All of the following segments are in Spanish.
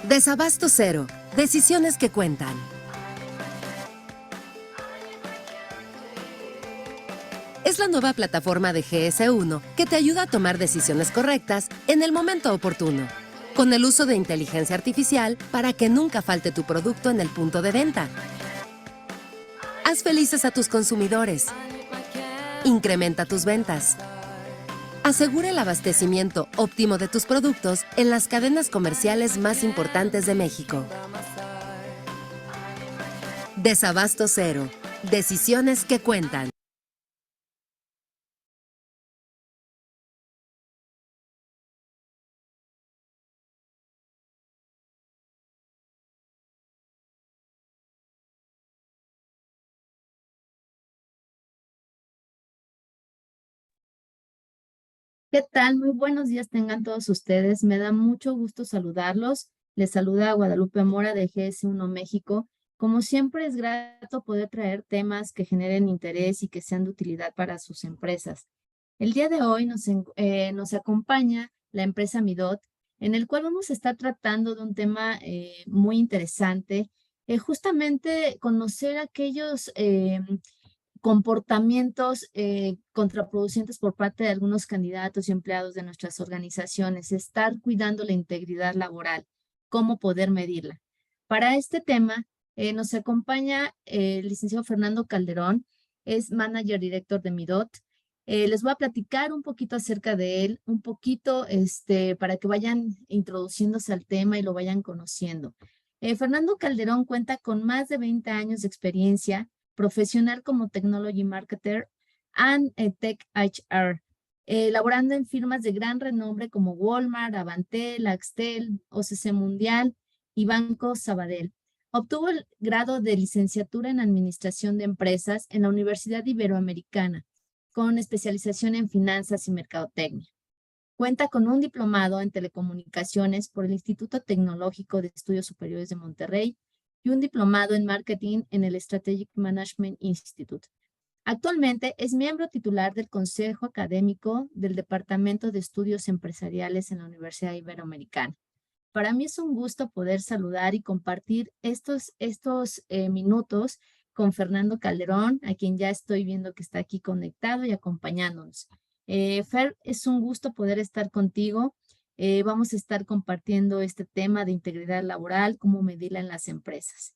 Desabasto cero. Decisiones que cuentan. Es la nueva plataforma de GS1 que te ayuda a tomar decisiones correctas en el momento oportuno, con el uso de inteligencia artificial para que nunca falte tu producto en el punto de venta. Haz felices a tus consumidores. Incrementa tus ventas. Asegura el abastecimiento óptimo de tus productos en las cadenas comerciales más importantes de México. Desabasto cero. Decisiones que cuentan. ¿Qué tal? Muy buenos días tengan todos ustedes. Me da mucho gusto saludarlos. Les saluda Guadalupe Mora de GS1 México. Como siempre, es grato poder traer temas que generen interés y que sean de utilidad para sus empresas. El día de hoy nos acompaña la empresa Midot, en el cual vamos a estar tratando de un tema muy interesante, justamente conocer aquellos comportamientos contraproducentes por parte de algunos candidatos y empleados de nuestras organizaciones, estar cuidando la integridad laboral, cómo poder medirla. Para este tema nos acompaña el licenciado Fernando Calderón, es manager director de Midot. Les voy a platicar un poquito acerca de él, un poquito para que vayan introduciéndose al tema y lo vayan conociendo. Fernando Calderón cuenta con más de 20 años de experiencia profesional como Technology Marketer and Tech HR, laborando en firmas de gran renombre como Walmart, Avantel, Axtel, OCC Mundial y Banco Sabadell. Obtuvo el grado de licenciatura en Administración de Empresas en la Universidad Iberoamericana, con especialización en Finanzas y Mercadotecnia. Cuenta con un diplomado en Telecomunicaciones por el Instituto Tecnológico de Estudios Superiores de Monterrey y un diplomado en Marketing en el Strategic Management Institute. Actualmente es miembro titular del Consejo Académico del Departamento de Estudios Empresariales en la Universidad Iberoamericana. Para mí es un gusto poder saludar y compartir estos minutos con Fernando Calderón, a quien ya estoy viendo que está aquí conectado y acompañándonos. Fer, es un gusto poder estar contigo. Vamos a estar compartiendo este tema de integridad laboral, cómo medirla en las empresas.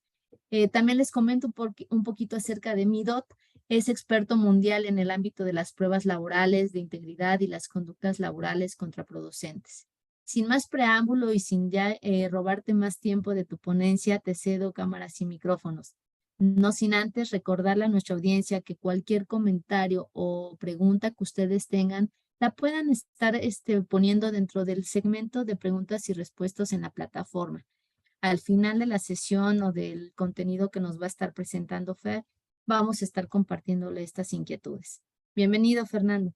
También les comento un poquito acerca de Midot. Es experto mundial en el ámbito de las pruebas laborales, de integridad y las conductas laborales contraproducentes. Sin más preámbulo y sin ya robarte más tiempo de tu ponencia, te cedo cámaras y micrófonos. No sin antes recordarle a nuestra audiencia que cualquier comentario o pregunta que ustedes tengan la puedan estar poniendo dentro del segmento de preguntas y respuestas en la plataforma. Al final de la sesión o del contenido que nos va a estar presentando Fer, vamos a estar compartiéndole estas inquietudes. Bienvenido, Fernando.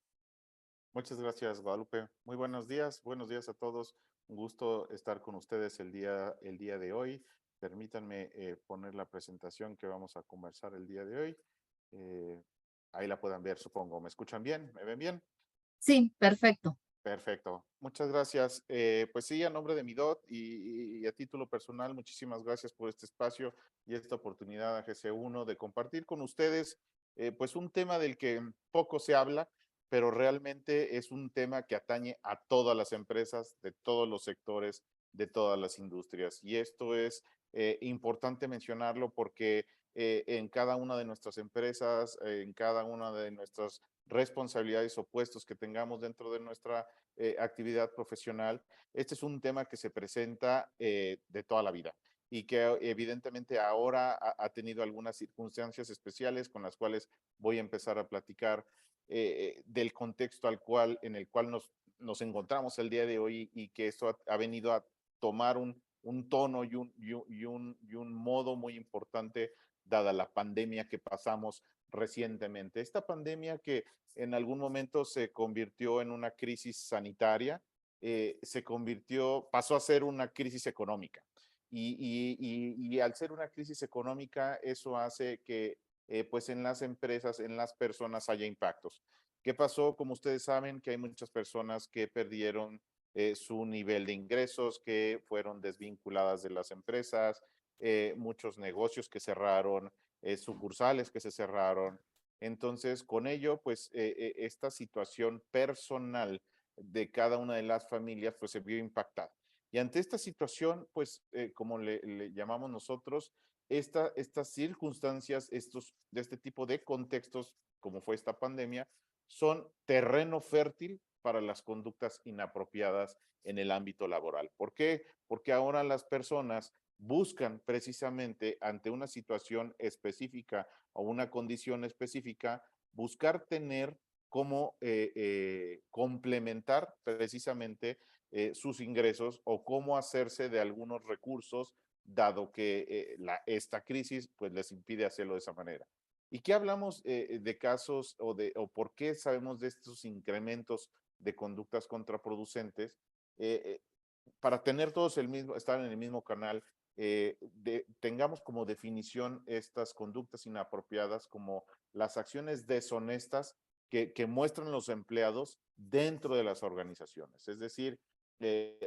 Muchas gracias, Guadalupe. Muy buenos días a todos. Un gusto estar con ustedes el día de hoy. Permítanme poner la presentación que vamos a conversar el día de hoy. Ahí la puedan ver, supongo. ¿Me escuchan bien? ¿Me ven bien? Sí, perfecto. Perfecto. Muchas gracias. Pues sí, a nombre de Midot y a título personal, muchísimas gracias por este espacio y esta oportunidad a GC1 de compartir con ustedes pues un tema del que poco se habla, pero realmente es un tema que atañe a todas las empresas, de todos los sectores, de todas las industrias. Y esto es importante mencionarlo porque en cada una de nuestras empresas, en cada una de nuestras responsabilidades o puestos que tengamos dentro de nuestra actividad profesional, este es un tema que se presenta de toda la vida y que evidentemente ahora ha tenido algunas circunstancias especiales con las cuales voy a empezar a platicar del contexto en el cual nos encontramos el día de hoy y que esto ha venido a tomar un tono y un modo muy importante dada la pandemia que pasamos recientemente. Esta pandemia que en algún momento se convirtió en una crisis sanitaria, pasó a ser una crisis económica. Y al ser una crisis económica, eso hace que pues en las empresas, en las personas haya impactos. ¿Qué pasó? Como ustedes saben, que hay muchas personas que perdieron su nivel de ingresos que fueron desvinculadas de las empresas, muchos negocios que cerraron, sucursales que se cerraron. Entonces, con ello, pues esta situación personal de cada una de las familias, pues se vio impactada. Y ante esta situación, pues como le llamamos nosotros, estas circunstancias, de este tipo de contextos, como fue esta pandemia, son terreno fértil para las conductas inapropiadas en el ámbito laboral. ¿Por qué? Porque ahora las personas buscan precisamente ante una situación específica o una condición específica, buscar tener cómo complementar precisamente sus ingresos o cómo hacerse de algunos recursos, dado que esta crisis pues les impide hacerlo de esa manera. ¿Y qué hablamos de casos o por qué sabemos de estos incrementos de conductas contraproducentes? Eh, para tener todos estar en el mismo canal, tengamos como definición estas conductas inapropiadas como las acciones deshonestas que muestran los empleados dentro de las organizaciones. Es decir,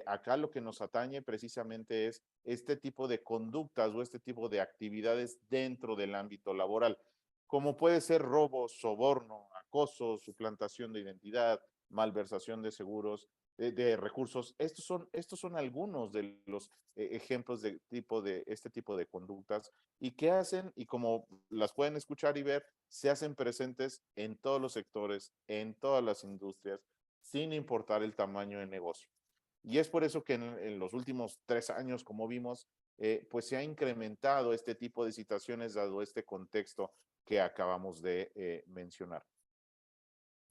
acá lo que nos atañe precisamente es este tipo de conductas o este tipo de actividades dentro del ámbito laboral, como puede ser robo, soborno, acoso, suplantación de identidad, malversación de seguros, de recursos. Estos son algunos de los ejemplos de este tipo de conductas y que hacen, y como las pueden escuchar y ver, se hacen presentes en todos los sectores, en todas las industrias, sin importar el tamaño de negocio. Y es por eso que en los últimos 3 años, como vimos, pues se ha incrementado este tipo de situaciones dado este contexto que acabamos de mencionar.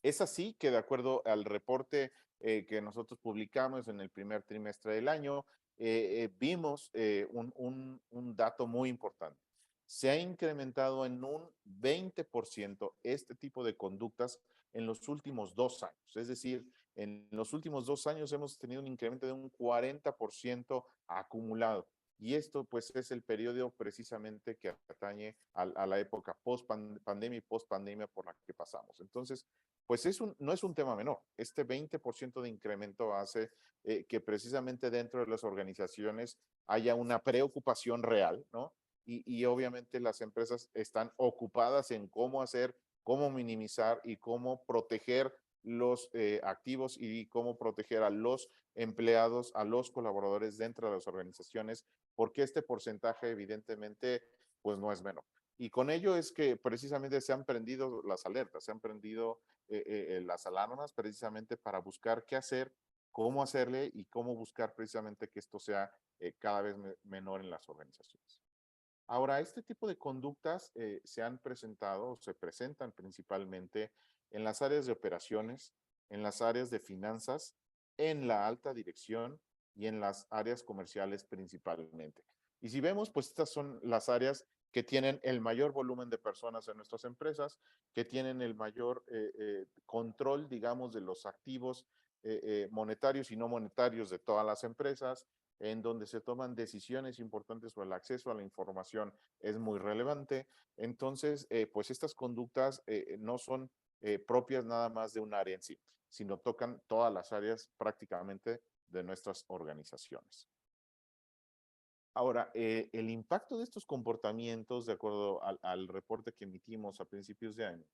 Es así que de acuerdo al reporte que nosotros publicamos en el primer trimestre del año, vimos un dato muy importante. Se ha incrementado en un 20% este tipo de conductas en los últimos 2 años. Es decir, en los últimos 2 años hemos tenido un incremento de un 40% acumulado. Y esto pues es el periodo precisamente que atañe a la época post-pandemia y post-pandemia por la que pasamos. Entonces, pues no es un tema menor. Este 20% de incremento hace que precisamente dentro de las organizaciones haya una preocupación real, ¿no? Y obviamente las empresas están ocupadas en cómo hacer, cómo minimizar y cómo proteger los activos y cómo proteger a los empleados, a los colaboradores dentro de las organizaciones, porque este porcentaje evidentemente pues no es menor. Y con ello es que precisamente se han prendido las alertas, se han prendido las alarmas precisamente para buscar qué hacer, cómo hacerle y cómo buscar precisamente que esto sea cada vez menor en las organizaciones. Ahora, este tipo de conductas se han presentado o se presentan principalmente en las áreas de operaciones, en las áreas de finanzas, en la alta dirección y en las áreas comerciales principalmente. Y si vemos, pues estas son las áreas que tienen el mayor volumen de personas en nuestras empresas, que tienen el mayor control, digamos, de los activos monetarios y no monetarios de todas las empresas, en donde se toman decisiones importantes o el acceso a la información es muy relevante. Entonces, pues estas conductas no son propias nada más de un área en sí, sino tocan todas las áreas prácticamente de nuestras organizaciones. Ahora, el impacto de estos comportamientos, de acuerdo al reporte que emitimos a principios de año,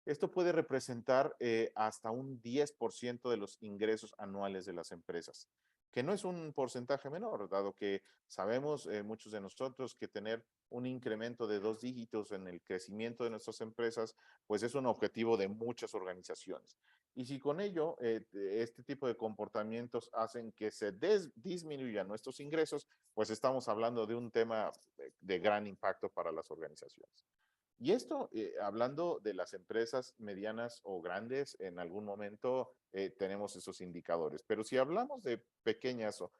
esto puede representar hasta un 10% de los ingresos anuales de las empresas, que no es un porcentaje menor, dado que sabemos muchos de nosotros que tener un incremento de 2 dígitos en el crecimiento de nuestras empresas, pues es un objetivo de muchas organizaciones. Y si con ello este tipo de comportamientos hacen que se disminuyan nuestros ingresos, pues estamos hablando de un tema de gran impacto para las organizaciones. Y esto, hablando de las empresas medianas o grandes, en algún momento tenemos esos indicadores. Pero si hablamos de pequeñas o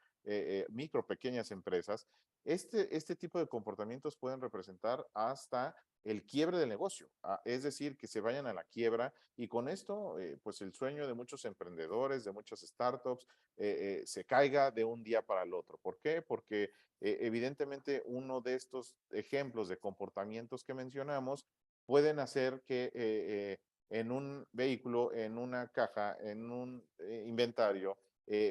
micro, pequeñas empresas, este tipo de comportamientos pueden representar hasta el quiebre del negocio. Es decir, que se vayan a la quiebra y con esto, pues el sueño de muchos emprendedores, de muchas startups, se caiga de un día para el otro. ¿Por qué? Porque evidentemente uno de estos ejemplos de comportamientos que mencionamos pueden hacer que en un vehículo, en una caja, en un inventario,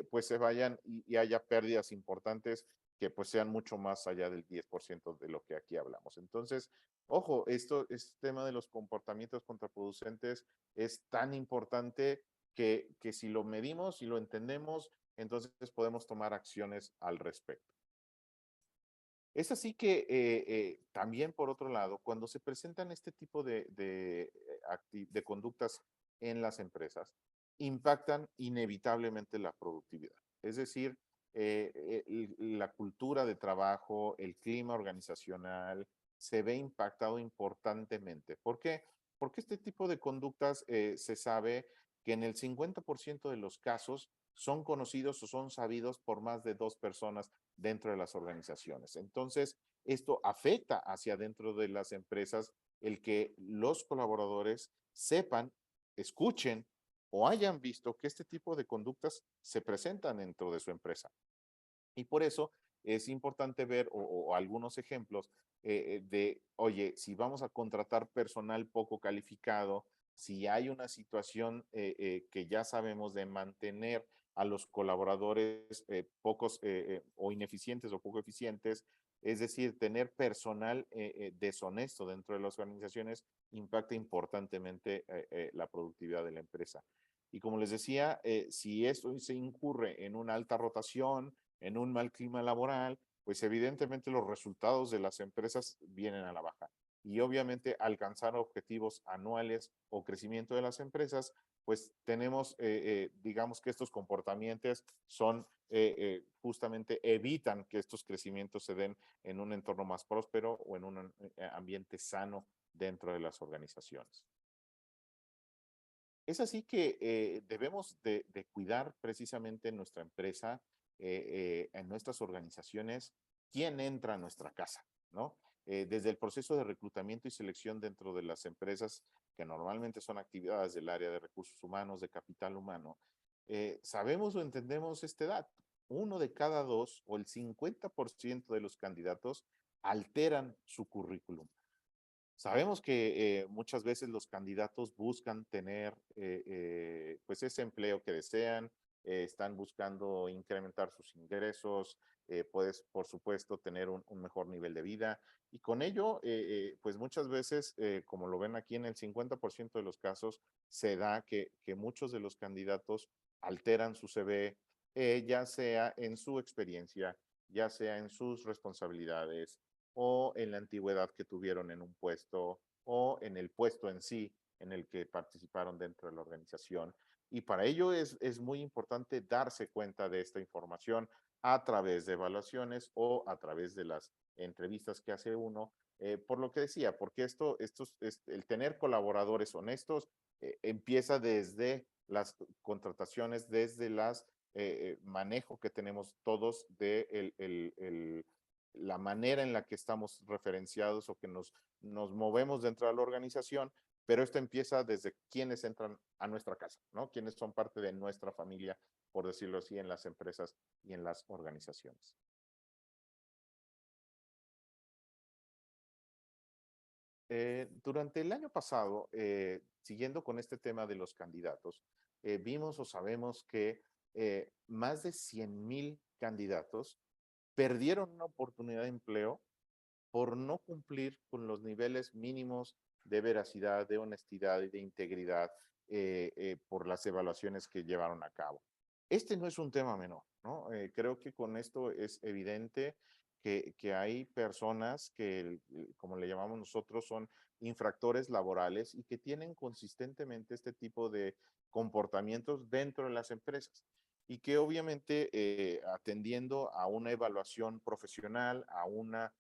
pues se vayan y haya pérdidas importantes que pues sean mucho más allá del 10% de lo que aquí hablamos. Entonces, ojo, este tema de los comportamientos contraproducentes es tan importante que si lo medimos y lo entendemos, entonces podemos tomar acciones al respecto. Es así que también, por otro lado, cuando se presentan este tipo de conductas en las empresas, impactan inevitablemente la productividad. Es decir, la cultura de trabajo, el clima organizacional, se ve impactado importantemente. ¿Por qué? Porque este tipo de conductas se sabe que en el 50% de los casos son conocidos o son sabidos por más de 2 personas dentro de las organizaciones. Entonces, esto afecta hacia dentro de las empresas el que los colaboradores sepan, escuchen o hayan visto que este tipo de conductas se presentan dentro de su empresa. Y por eso es importante ver o algunos ejemplos de, oye, si vamos a contratar personal poco calificado, si hay una situación que ya sabemos de mantener a los colaboradores pocos o ineficientes o poco eficientes, es decir, tener personal deshonesto dentro de las organizaciones impacta importantemente la productividad de la empresa. Y como les decía, si esto se incurre en una alta rotación, en un mal clima laboral, pues evidentemente los resultados de las empresas vienen a la baja. Y obviamente alcanzar objetivos anuales o crecimiento de las empresas, pues tenemos, digamos que estos comportamientos son, justamente evitan que estos crecimientos se den en un entorno más próspero o en un ambiente sano dentro de las organizaciones. Es así que debemos de cuidar precisamente en nuestra empresa, en nuestras organizaciones, quién entra a nuestra casa, ¿no? Desde el proceso de reclutamiento y selección dentro de las empresas, que normalmente son actividades del área de recursos humanos, de capital humano, sabemos o entendemos este dato. 1 de cada 2 o el 50% de los candidatos alteran su currículum. Sabemos que muchas veces los candidatos buscan tener pues ese empleo que desean, están buscando incrementar sus ingresos, puedes por supuesto tener un mejor nivel de vida y con ello pues muchas veces como lo ven aquí en el 50% de los casos se da que muchos de los candidatos alteran su CV, ya sea en su experiencia, ya sea en sus responsabilidades o en la antigüedad que tuvieron en un puesto o en el puesto en sí en el que participaron dentro de la organización. Y para ello es muy importante darse cuenta de esta información a través de evaluaciones o a través de las entrevistas que hace uno, por lo que decía, porque el tener colaboradores honestos empieza desde las contrataciones, desde las manejo que tenemos todos de la manera en la que estamos referenciados o que nos movemos dentro de la organización, pero esto empieza desde quienes entran a nuestra casa, ¿no? Quienes son parte de nuestra familia, por decirlo así, en las empresas y en las organizaciones. Durante el año pasado, siguiendo con este tema de los candidatos, vimos o sabemos que más de 100,000 candidatos perdieron una oportunidad de empleo por no cumplir con los niveles mínimos de veracidad, de honestidad y de integridad por las evaluaciones que llevaron a cabo. Este no es un tema menor, ¿no? Creo que con esto es evidente que hay personas que, como le llamamos nosotros, son infractores laborales y que tienen consistentemente este tipo de comportamientos dentro de las empresas y que obviamente atendiendo a una evaluación profesional, a una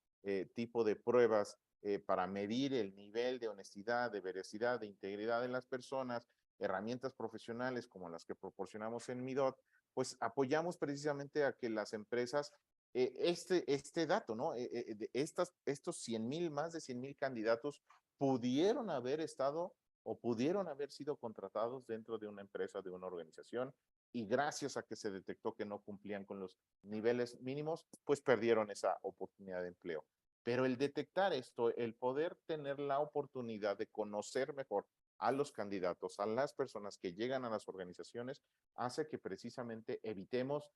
tipo de pruebas para medir el nivel de honestidad, de veracidad, de integridad de las personas, herramientas profesionales como las que proporcionamos en Midot, pues apoyamos precisamente a que las empresas, este dato, ¿no? Estos 100,000, más de 100,000 candidatos pudieron haber estado o pudieron haber sido contratados dentro de una empresa, de una organización, y gracias a que se detectó que no cumplían con los niveles mínimos, pues perdieron esa oportunidad de empleo. Pero el detectar esto, el poder tener la oportunidad de conocer mejor a los candidatos, a las personas que llegan a las organizaciones, hace que precisamente evitemos,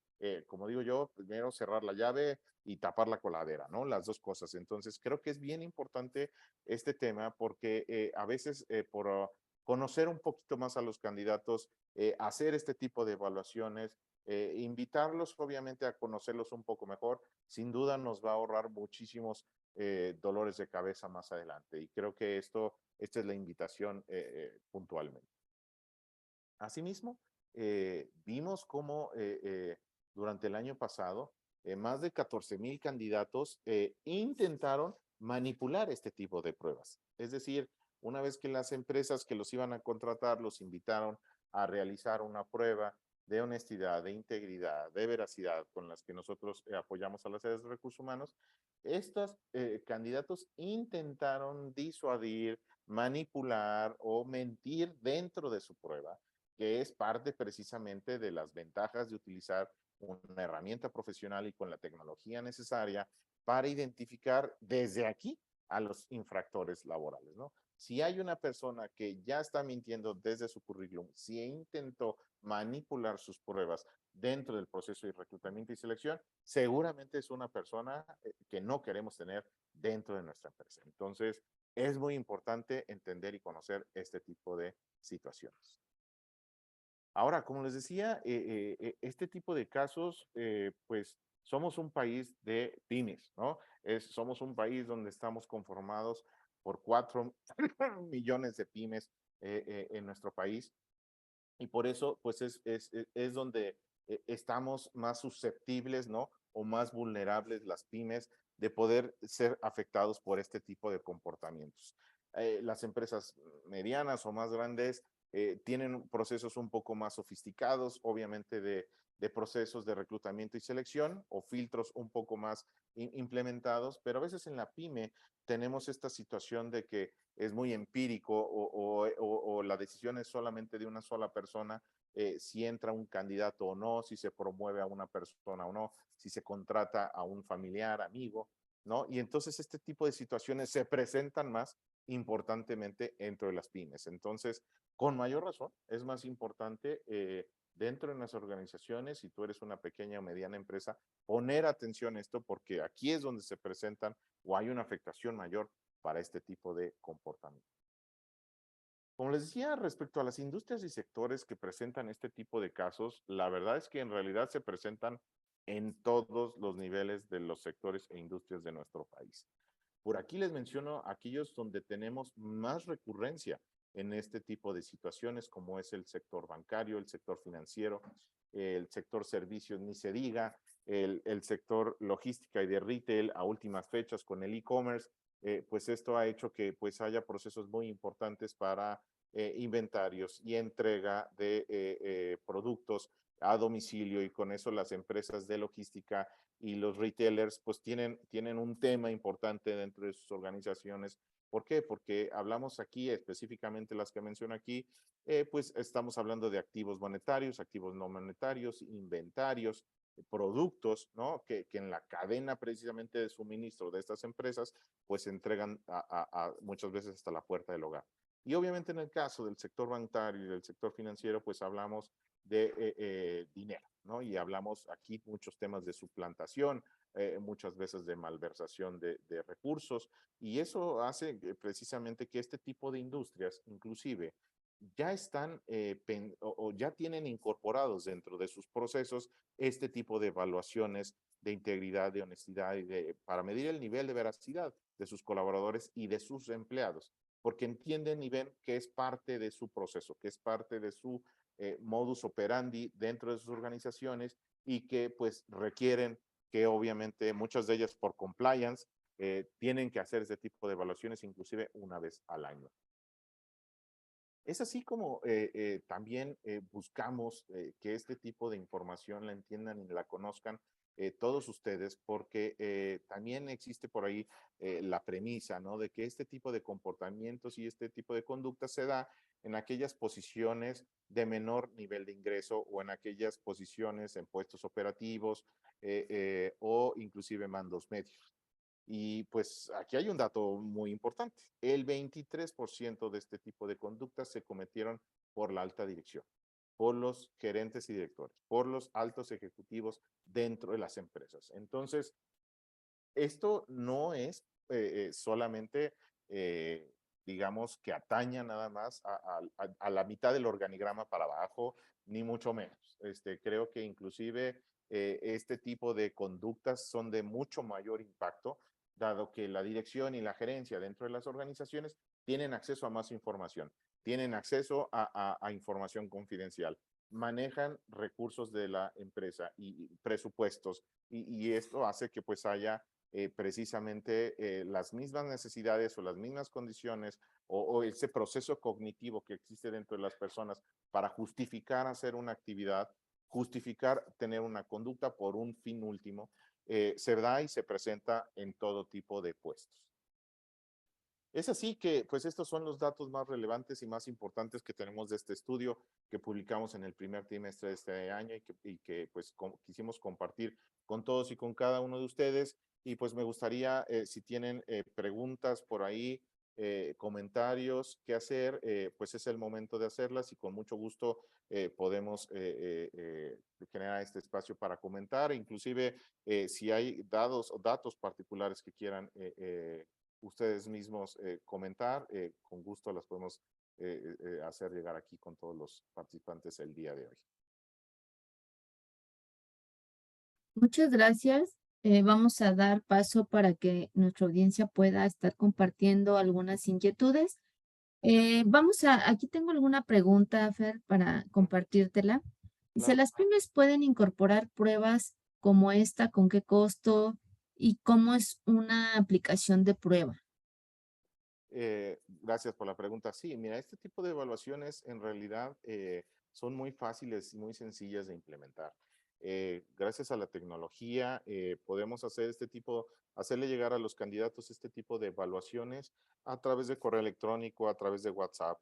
como digo yo, primero cerrar la llave y tapar la coladera, ¿no? Las dos cosas. Entonces, creo que es bien importante este tema porque a veces por conocer un poquito más a los candidatos, hacer este tipo de evaluaciones, invitarlos obviamente a conocerlos un poco mejor, sin duda nos va a ahorrar muchísimos dolores de cabeza más adelante. Y creo que esta es la invitación puntualmente. Asimismo, vimos cómo durante el año pasado más de 14,000 candidatos intentaron manipular este tipo de pruebas. Es decir, una vez que las empresas que los iban a contratar los invitaron a realizar una prueba de honestidad, de integridad, de veracidad con las que nosotros apoyamos a las áreas de recursos humanos, estos candidatos intentaron disuadir, manipular o mentir dentro de su prueba, que es parte precisamente de las ventajas de utilizar una herramienta profesional y con la tecnología necesaria para identificar desde aquí a los infractores laborales, ¿no? Si hay una persona que ya está mintiendo desde su currículum, si intentó manipular sus pruebas dentro del proceso de reclutamiento y selección, seguramente es una persona que no queremos tener dentro de nuestra empresa. Entonces, es muy importante entender y conocer este tipo de situaciones. Ahora, como les decía, este tipo de casos, pues somos un país de pymes, ¿no? Somos un país donde estamos conformados por 4 millones de pymes en nuestro país y por eso, pues es donde estamos más susceptibles, ¿no? O más vulnerables las pymes de poder ser afectados por este tipo de comportamientos. Las empresas medianas o más grandes tienen procesos un poco más sofisticados, obviamente de procesos de reclutamiento y selección o filtros un poco más implementados, pero a veces en la pyme tenemos esta situación de que es muy empírico o la decisión es solamente de una sola persona, si entra un candidato o no, si se promueve a una persona o no, si se contrata a un familiar, amigo, ¿no? Y entonces este tipo de situaciones se presentan más importantemente dentro de las pymes. Entonces, con mayor razón, es más importante dentro de las organizaciones, si tú eres una pequeña o mediana empresa, poner atención a esto porque aquí es donde se presentan o hay una afectación mayor para este tipo de comportamiento. Como les decía, respecto a las industrias y sectores que presentan este tipo de casos, la verdad es que en realidad se presentan en todos los niveles de los sectores e industrias de nuestro país. Por aquí les menciono aquellos donde tenemos más recurrencia en este tipo de situaciones, como es el sector bancario, el sector financiero, el sector servicios, ni se diga, el sector logística y de retail a últimas fechas con el e-commerce, pues esto ha hecho que pues haya procesos muy importantes para inventarios y entrega de productos a domicilio y con eso las empresas de logística y los retailers pues tienen un tema importante dentro de sus organizaciones. ¿Por qué? Porque hablamos aquí específicamente las que menciono aquí, pues estamos hablando de activos monetarios, activos no monetarios, inventarios, productos, ¿no? Que en la cadena precisamente de suministro de estas empresas, pues se entregan muchas veces hasta la puerta del hogar. Y obviamente en el caso del sector bancario y del sector financiero, pues hablamos de dinero, ¿no? Y hablamos aquí muchos temas de suplantación, muchas veces de malversación de recursos, y eso hace precisamente que este tipo de industrias, inclusive, ya están o ya tienen incorporados dentro de sus procesos este tipo de evaluaciones de integridad, de honestidad y para medir el nivel de veracidad de sus colaboradores y de sus empleados, porque entienden y ven que es parte de su proceso, que es parte de su modus operandi dentro de sus organizaciones y que pues requieren que obviamente muchas de ellas por compliance tienen que hacer ese tipo de evaluaciones inclusive una vez al año. Es así como también buscamos que este tipo de información la entiendan y la conozcan todos ustedes, porque también existe por ahí la premisa, ¿no? De que este tipo de comportamientos y este tipo de conducta se da en aquellas posiciones de menor nivel de ingreso o en aquellas posiciones en puestos operativos o inclusive mandos medios. Y pues aquí hay un dato muy importante. El 23% de este tipo de conductas se cometieron por la alta dirección, por los gerentes y directores, por los altos ejecutivos dentro de las empresas. Entonces, esto no es solamente, digamos, que ataña nada más a la mitad del organigrama para abajo, ni mucho menos. Creo que inclusive este tipo de conductas son de mucho mayor impacto, dado que la dirección y la gerencia dentro de las organizaciones tienen acceso a más información, tienen acceso a información confidencial, manejan recursos de la empresa y presupuestos, y esto hace que pues haya precisamente las mismas necesidades o las mismas condiciones o ese proceso cognitivo que existe dentro de las personas para justificar hacer una actividad, justificar tener una conducta por un fin último, se da y se presenta en todo tipo de puestos. Es así que, pues, estos son los datos más relevantes y más importantes que tenemos de este estudio que publicamos en el primer trimestre de este año y que pues, quisimos compartir con todos y con cada uno de ustedes. Y pues me gustaría, si tienen preguntas por ahí, comentarios que hacer, pues es el momento de hacerlas y con mucho gusto podemos generar este espacio para comentar. Inclusive, si hay datos particulares que quieran ustedes mismos comentar, con gusto las podemos hacer llegar aquí con todos los participantes el día de hoy. Muchas gracias. Vamos a dar paso para que nuestra audiencia pueda estar compartiendo algunas inquietudes. Aquí tengo alguna pregunta, Fer, para compartírtela. Dice, Claro. ¿las pymes pueden incorporar pruebas como esta? ¿Con qué costo? ¿Y cómo es una aplicación de prueba? Gracias por la pregunta. Sí, mira, este tipo de evaluaciones en realidad son muy fáciles y muy sencillas de implementar. Gracias a la tecnología podemos hacer hacerle llegar a los candidatos este tipo de evaluaciones a través de correo electrónico, a través de WhatsApp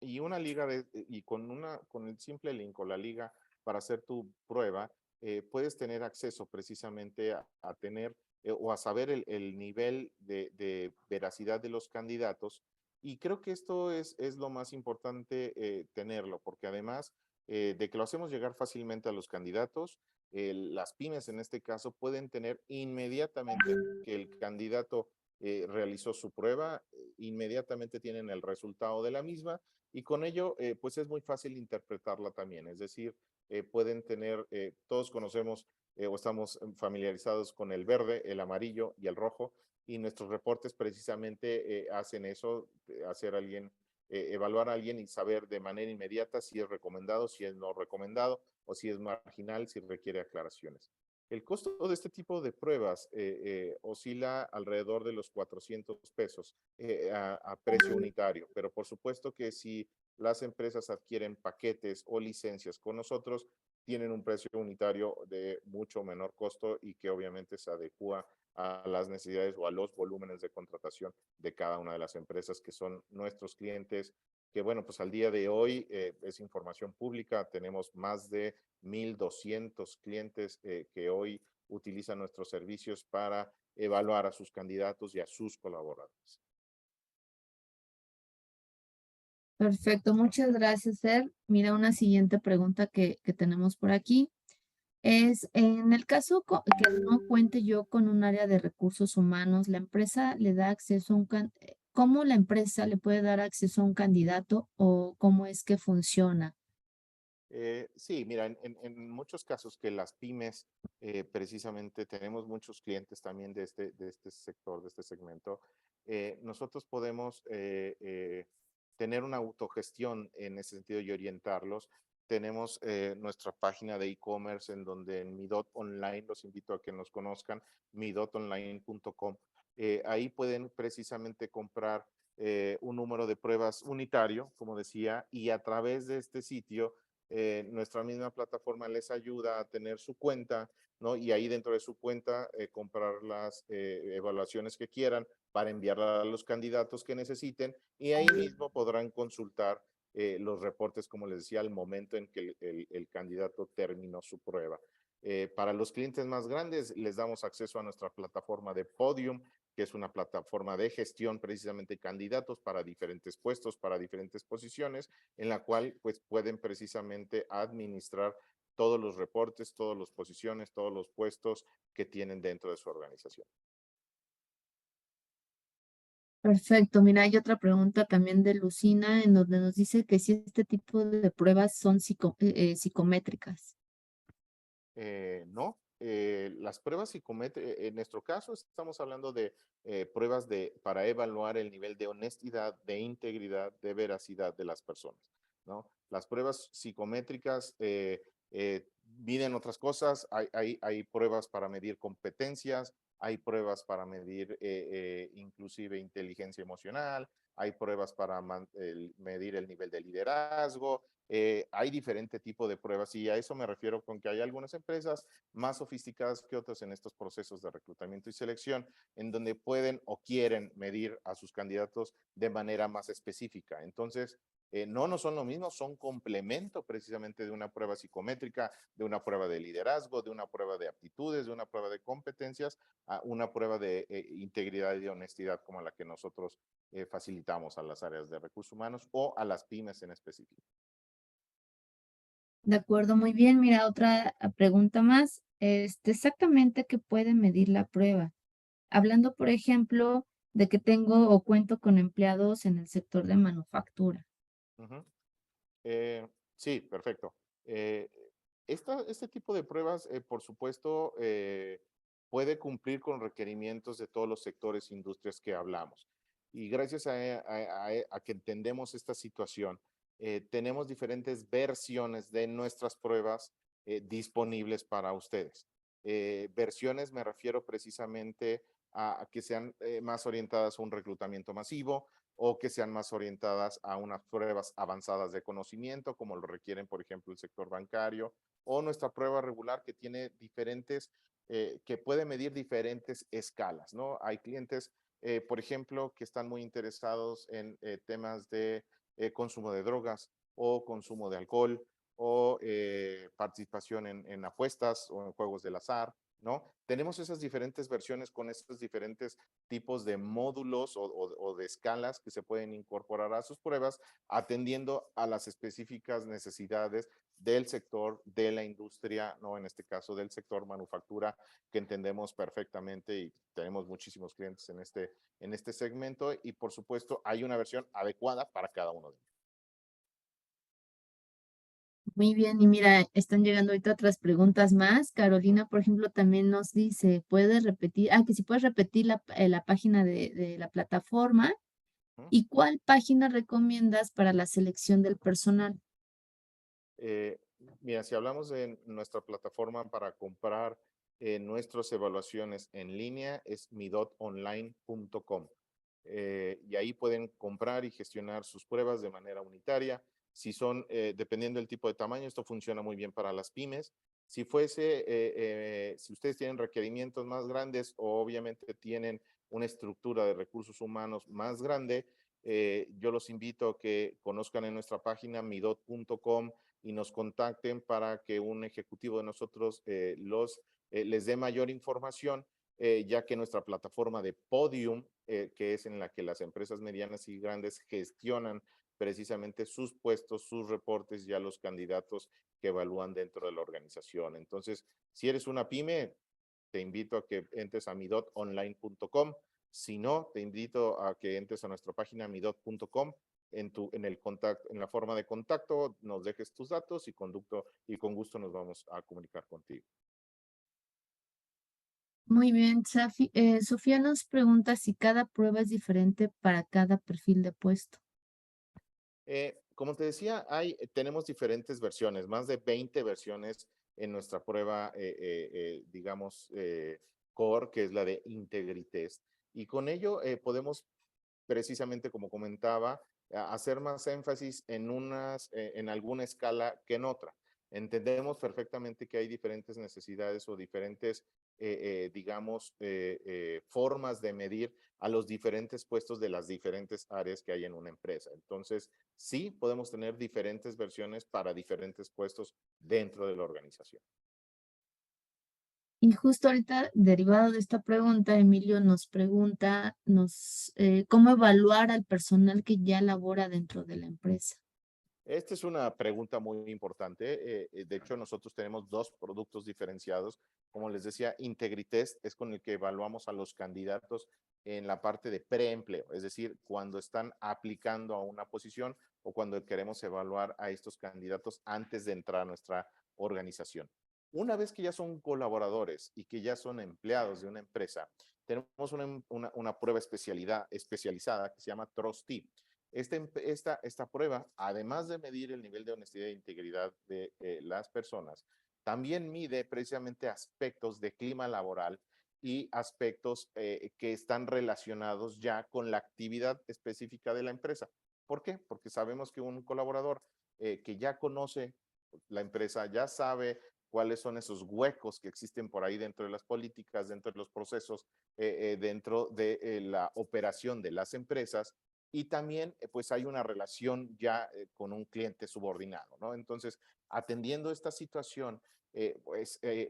y con el simple link o la liga para hacer tu prueba, puedes tener acceso precisamente a tener o a saber el nivel de veracidad de los candidatos. Y creo que esto es lo más importante tenerlo, porque además de que lo hacemos llegar fácilmente a los candidatos, las pymes en este caso pueden tener inmediatamente que el candidato realizó su prueba, inmediatamente tienen el resultado de la misma y con ello pues es muy fácil interpretarla también. Es decir, pueden tener, todos conocemos o estamos familiarizados con el verde, el amarillo y el rojo, y nuestros reportes precisamente hacen eso, evaluar a alguien y saber de manera inmediata si es recomendado, si es no recomendado, o si es marginal, si requiere aclaraciones. El costo de este tipo de pruebas oscila alrededor de los 400 pesos a precio unitario, pero por supuesto que si las empresas adquieren paquetes o licencias con nosotros, tienen un precio unitario de mucho menor costo y que obviamente se adecua a las necesidades o a los volúmenes de contratación de cada una de las empresas que son nuestros clientes, que bueno, pues al día de hoy es información pública, tenemos más de 1,200 clientes que hoy utilizan nuestros servicios para evaluar a sus candidatos y a sus colaboradores. Perfecto, muchas gracias, Fer. Mira, una siguiente pregunta que tenemos por aquí es, en el caso que no cuente yo con un área de recursos humanos, la empresa le da acceso a ¿cómo la empresa le puede dar acceso a un candidato o cómo es que funciona? Sí, mira, en muchos casos que las pymes, precisamente tenemos muchos clientes también de este sector, de este segmento, nosotros podemos tener una autogestión en ese sentido y orientarlos. Tenemos nuestra página de e-commerce en donde en Midot Online, los invito a que nos conozcan, midotonline.com. Ahí pueden precisamente comprar un número de pruebas unitario, como decía, y a través de este sitio nuestra misma plataforma les ayuda a tener su cuenta, ¿no? Y ahí dentro de su cuenta comprar las evaluaciones que quieran para enviarla a los candidatos que necesiten y ahí mismo podrán consultar los reportes, como les decía, al momento en que el candidato terminó su prueba. Para los clientes más grandes, les damos acceso a nuestra plataforma de Podium, que es una plataforma de gestión precisamente de candidatos para diferentes puestos, para diferentes posiciones, en la cual pues pueden precisamente administrar todos los reportes, todas las posiciones, todos los puestos que tienen dentro de su organización. Perfecto. Mira, hay otra pregunta también de Lucina en donde nos dice que si este tipo de pruebas son psicométricas. No, las pruebas psicométricas, en nuestro caso estamos hablando de pruebas para evaluar el nivel de honestidad, de integridad, de veracidad de las personas, ¿no? Las pruebas psicométricas miden otras cosas, hay pruebas para medir competencias, hay pruebas para medir inclusive inteligencia emocional, hay pruebas para medir el nivel de liderazgo, hay diferente tipo de pruebas y a eso me refiero con que hay algunas empresas más sofisticadas que otras en estos procesos de reclutamiento y selección, en donde pueden o quieren medir a sus candidatos de manera más específica. Entonces, no son lo mismo, son complemento precisamente de una prueba psicométrica, de una prueba de liderazgo, de una prueba de aptitudes, de una prueba de competencias, a una prueba de integridad y de honestidad como la que nosotros facilitamos a las áreas de recursos humanos o a las pymes en específico. De acuerdo, muy bien. Mira, otra pregunta más. Exactamente qué puede medir la prueba. Hablando, por ejemplo, de que tengo o cuento con empleados en el sector de manufactura. Ujú. Sí, perfecto. Eh, este tipo de pruebas, por supuesto, puede cumplir con requerimientos de todos los sectores e industrias que hablamos. Y gracias a que entendemos esta situación, tenemos diferentes versiones de nuestras pruebas disponibles para ustedes. Versiones me refiero precisamente a que sean más orientadas a un reclutamiento masivo, o que sean más orientadas a unas pruebas avanzadas de conocimiento, como lo requieren, por ejemplo, el sector bancario, o nuestra prueba regular que tiene diferentes, que puede medir diferentes escalas, ¿no? Hay clientes, por ejemplo, que están muy interesados en temas de consumo de drogas o consumo de alcohol o participación en apuestas o en juegos del azar, ¿no? Tenemos esas diferentes versiones con estos diferentes tipos de módulos o de escalas que se pueden incorporar a sus pruebas, atendiendo a las específicas necesidades del sector, de la industria, ¿no? En este caso del sector manufactura, que entendemos perfectamente y tenemos muchísimos clientes en este segmento y por supuesto hay una versión adecuada para cada uno de ellos. Muy bien, y mira, están llegando ahorita otras preguntas más. Carolina, por ejemplo, también nos dice, ¿puedes repetir? Que si puedes repetir la página de la plataforma ¿Mm? y cuál página recomiendas para la selección del personal. Eh, Mira, si hablamos de nuestra plataforma para comprar nuestras evaluaciones en línea, es midotonline.com. Y ahí pueden comprar y gestionar sus pruebas de manera unitaria. Si son, dependiendo del tipo de tamaño, esto funciona muy bien para las pymes. Si ustedes tienen requerimientos más grandes o obviamente tienen una estructura de recursos humanos más grande, yo los invito a que conozcan en nuestra página midot.com y nos contacten para que un ejecutivo de nosotros les dé mayor información, ya que nuestra plataforma de Podium, que es en la que las empresas medianas y grandes gestionan precisamente sus puestos, sus reportes y a los candidatos que evalúan dentro de la organización. Entonces, si eres una pyme, te invito a que entres a midotonline.com. Si no, te invito a que entres a nuestra página midot.com. En la forma de contacto, nos dejes tus datos y con gusto nos vamos a comunicar contigo. Muy bien, Sofía nos pregunta si cada prueba es diferente para cada perfil de puesto. Como te decía, tenemos diferentes versiones, más de 20 versiones en nuestra prueba, digamos, core, que es la de Integritest. Y con ello podemos precisamente, como comentaba, hacer más énfasis en alguna escala que en otra. Entendemos perfectamente que hay diferentes necesidades o diferentes, digamos, formas de medir a los diferentes puestos de las diferentes áreas que hay en una empresa. Entonces, sí podemos tener diferentes versiones para diferentes puestos dentro de la organización. Y justo ahorita, derivado de esta pregunta, Emilio nos pregunta, ¿cómo evaluar al personal que ya labora dentro de la empresa? Esta es una pregunta muy importante. De hecho, nosotros tenemos dos productos diferenciados. Como les decía, IntegriTest es con el que evaluamos a los candidatos en la parte de preempleo, es decir, cuando están aplicando a una posición o cuando queremos evaluar a estos candidatos antes de entrar a nuestra organización. Una vez que ya son colaboradores y que ya son empleados de una empresa, tenemos una prueba especializada que se llama Trustee. Esta prueba, además de medir el nivel de honestidad e integridad de las personas, también mide precisamente aspectos de clima laboral y aspectos que están relacionados ya con la actividad específica de la empresa. ¿Por qué? Porque sabemos que un colaborador que ya conoce la empresa, ya sabe cuáles son esos huecos que existen por ahí dentro de las políticas, dentro de los procesos, dentro de la operación de las empresas, y también pues hay una relación ya con un cliente subordinado, ¿no? Entonces, atendiendo esta situación,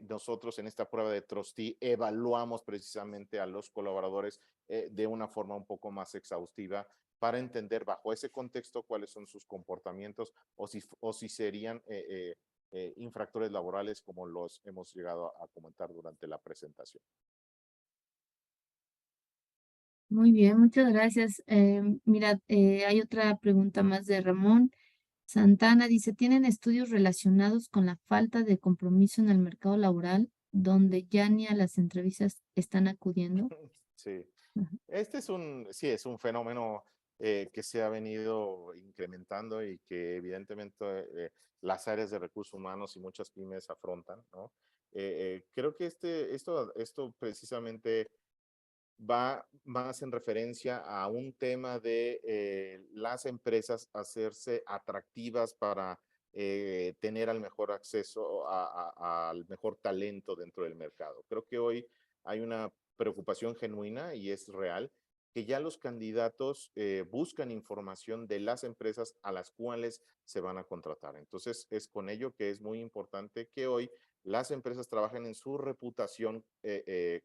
nosotros en esta prueba de Trustee evaluamos precisamente a los colaboradores de una forma un poco más exhaustiva para entender bajo ese contexto cuáles son sus comportamientos o si serían infractores laborales como los hemos llegado a comentar durante la presentación. Muy bien, muchas gracias. Mira, hay otra pregunta más de Ramón Santana. Dice, ¿tienen estudios relacionados con la falta de compromiso en el mercado laboral, donde ya ni a las entrevistas están acudiendo? Sí, Ujú. sí, es un fenómeno que se ha venido incrementando y que evidentemente las áreas de recursos humanos y muchas pymes afrontan, ¿no? Creo que esto precisamente va más en referencia a un tema de las empresas hacerse atractivas para tener al mejor acceso al mejor talento dentro del mercado. Creo que hoy hay una preocupación genuina y es real que ya los candidatos buscan información de las empresas a las cuales se van a contratar. Entonces, es con ello que es muy importante que hoy las empresas trabajen en su reputación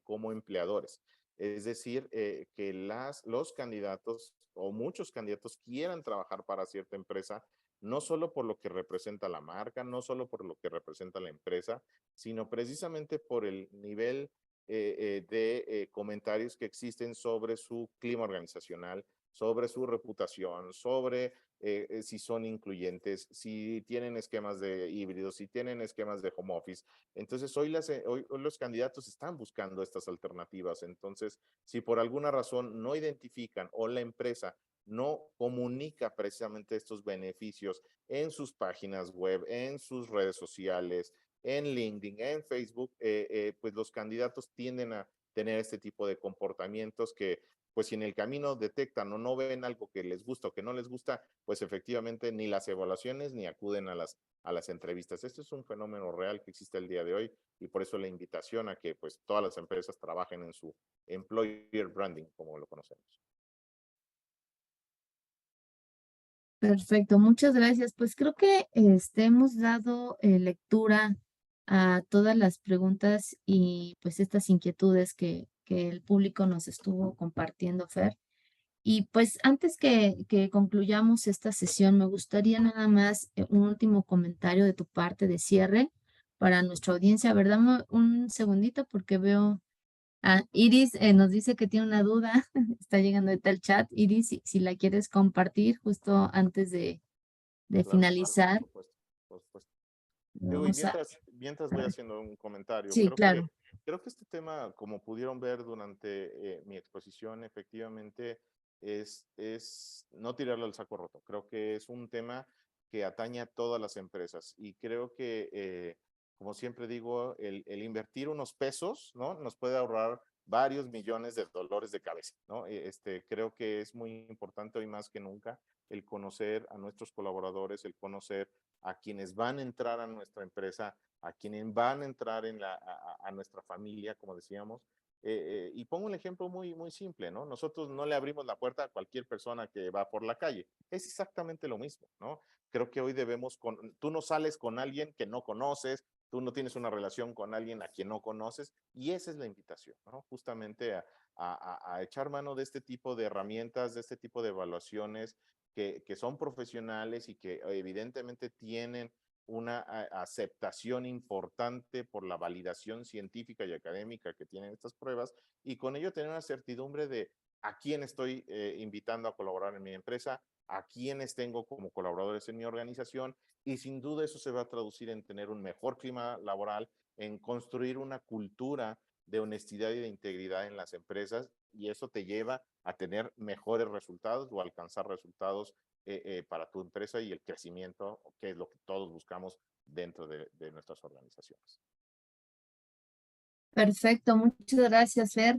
como empleadores. Es decir, que los candidatos o muchos candidatos quieran trabajar para cierta empresa, no solo por lo que representa la marca, no solo por lo que representa la empresa, sino precisamente por el nivel de comentarios que existen sobre su clima organizacional, sobre su reputación, sobre si son incluyentes, si tienen esquemas de híbridos, si tienen esquemas de home office. Entonces, hoy los candidatos están buscando estas alternativas. Entonces, si por alguna razón no identifican o la empresa no comunica precisamente estos beneficios en sus páginas web, en sus redes sociales, en LinkedIn, en Facebook, pues los candidatos tienden a tener este tipo de comportamientos que, pues si en el camino detectan o no ven algo que les gusta o que no les gusta, pues efectivamente ni las evaluaciones ni acuden a las entrevistas. Esto es un fenómeno real que existe el día de hoy y por eso la invitación a que pues todas las empresas trabajen en su employer branding, como lo conocemos. Perfecto, muchas gracias. Pues creo que hemos dado lectura a todas las preguntas y pues estas inquietudes que el público nos estuvo compartiendo, Fer. Y pues antes que concluyamos esta sesión, me gustaría nada más un último comentario de tu parte de cierre para nuestra audiencia. A ver, dame un segundito porque veo Iris nos dice que tiene una duda, está llegando ahorita el chat. Iris, si la quieres compartir justo antes de Claro, claro, por finalizar, supuesto, por supuesto. Digo, y vamos a... mientras voy haciendo un comentario, Sí, claro. creo que este tema, como pudieron ver durante mi exposición, efectivamente es no tirarlo al saco roto. Creo que es un tema que atañe a todas las empresas y creo que, como siempre digo, el invertir unos pesos, ¿no? Nos puede ahorrar varios millones de dolores de cabeza, ¿no? Creo que es muy importante hoy más que nunca el conocer a nuestros colaboradores, el conocer a quienes van a entrar a nuestra empresa, a quienes van a entrar a nuestra familia, como decíamos. Y pongo un ejemplo muy simple, ¿no? Nosotros no le abrimos la puerta a cualquier persona que va por la calle. Es exactamente lo mismo, ¿no? Creo que hoy tú no sales con alguien que no conoces, tú no tienes una relación con alguien a quien no conoces, y esa es la invitación, ¿no? Justamente a echar mano de este tipo de herramientas, de este tipo de evaluaciones que son profesionales y que evidentemente tienen una aceptación importante por la validación científica y académica que tienen estas pruebas, y con ello tener una certidumbre de a quién estoy invitando a colaborar en mi empresa, a quiénes tengo como colaboradores en mi organización, y sin duda eso se va a traducir en tener un mejor clima laboral, en construir una cultura de honestidad y de integridad en las empresas, y eso te lleva a tener mejores resultados o alcanzar resultados para tu empresa y el crecimiento, que es lo que todos buscamos dentro de nuestras organizaciones. Perfecto, muchas gracias, Fer.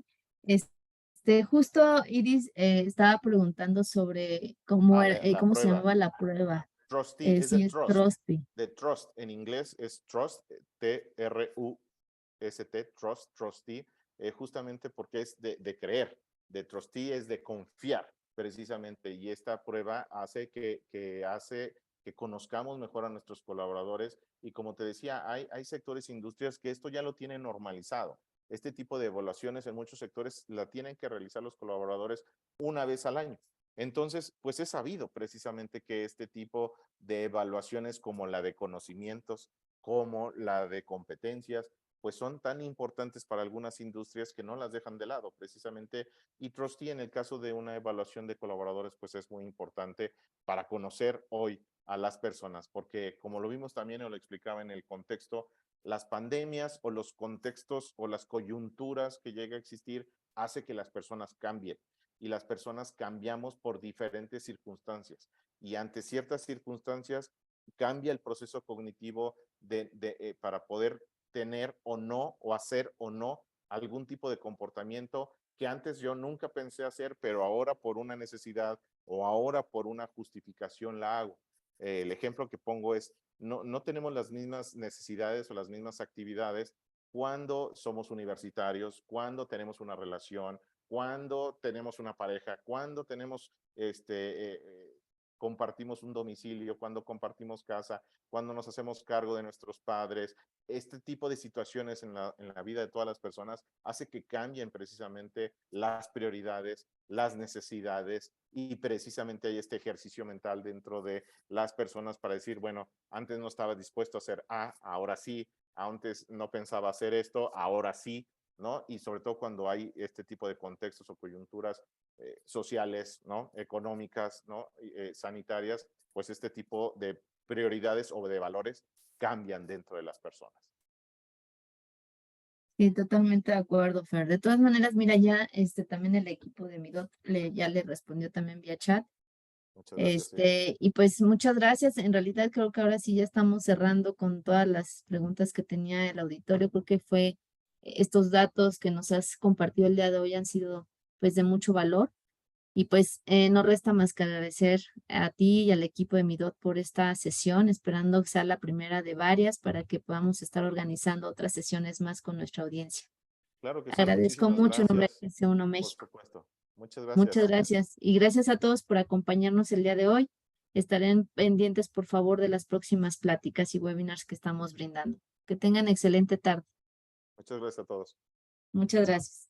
Justo Iris estaba preguntando sobre La cómo se prueba, llamaba la prueba. Trustee, es de Sí, es trust. Trusty. De trust, en inglés es trust, T-R-U-S-T, trust, trustee, justamente porque es de creer. De trustee es de confiar, precisamente, y esta prueba hace que conozcamos mejor a nuestros colaboradores, y como te decía, hay sectores e industrias que esto ya lo tienen normalizado. Este tipo de evaluaciones en muchos sectores la tienen que realizar los colaboradores una vez al año. Entonces, pues es sabido precisamente que este tipo de evaluaciones, como la de conocimientos, como la de competencias, pues son tan importantes para algunas industrias que no las dejan de lado precisamente, y Trusty en el caso de una evaluación de colaboradores pues es muy importante para conocer hoy a las personas, porque como lo vimos también o lo explicaba en el contexto, las pandemias o los contextos o las coyunturas que llega a existir hace que las personas cambien, y las personas cambiamos por diferentes circunstancias, y ante ciertas circunstancias cambia el proceso cognitivo para poder tener o no, o hacer o no algún tipo de comportamiento que antes yo nunca pensé hacer, pero ahora por una necesidad o ahora por una justificación la hago. El ejemplo que pongo es, no tenemos las mismas necesidades o las mismas actividades cuando somos universitarios, cuando tenemos una relación, cuando tenemos una pareja, cuando tenemos compartimos un domicilio, cuando compartimos casa, cuando nos hacemos cargo de nuestros padres. Este tipo de situaciones en la vida de todas las personas hace que cambien precisamente las prioridades, las necesidades, y precisamente hay este ejercicio mental dentro de las personas para decir, bueno, antes no estaba dispuesto a hacer A, ahora sí, antes no pensaba hacer esto, ahora sí, ¿no? Y sobre todo cuando hay este tipo de contextos o coyunturas sociales, ¿no? Económicas, ¿no? Sanitarias, pues este tipo de prioridades o de valores cambian dentro de las personas. Sí, totalmente de acuerdo, Fer. De todas maneras, mira, ya también el equipo de Midot ya le respondió también vía chat. Muchas gracias. Sí. Y pues muchas gracias. En realidad creo que ahora sí ya estamos cerrando con todas las preguntas que tenía el auditorio. Creo que estos datos que nos has compartido el día de hoy han sido pues de mucho valor. Y pues no resta más que agradecer a ti y al equipo de Midot por esta sesión, esperando que sea la primera de varias para que podamos estar organizando otras sesiones más con nuestra audiencia. Claro que sí, Agradezco muchísimas mucho en nombre gracias. de GC1 Por México. supuesto. Muchas Muchas gracias. gracias. Y gracias a todos por acompañarnos el día de hoy. Estarán pendientes, por favor, de las próximas pláticas y webinars que estamos brindando. Que tengan excelente tarde. Muchas gracias a todos. Muchas gracias.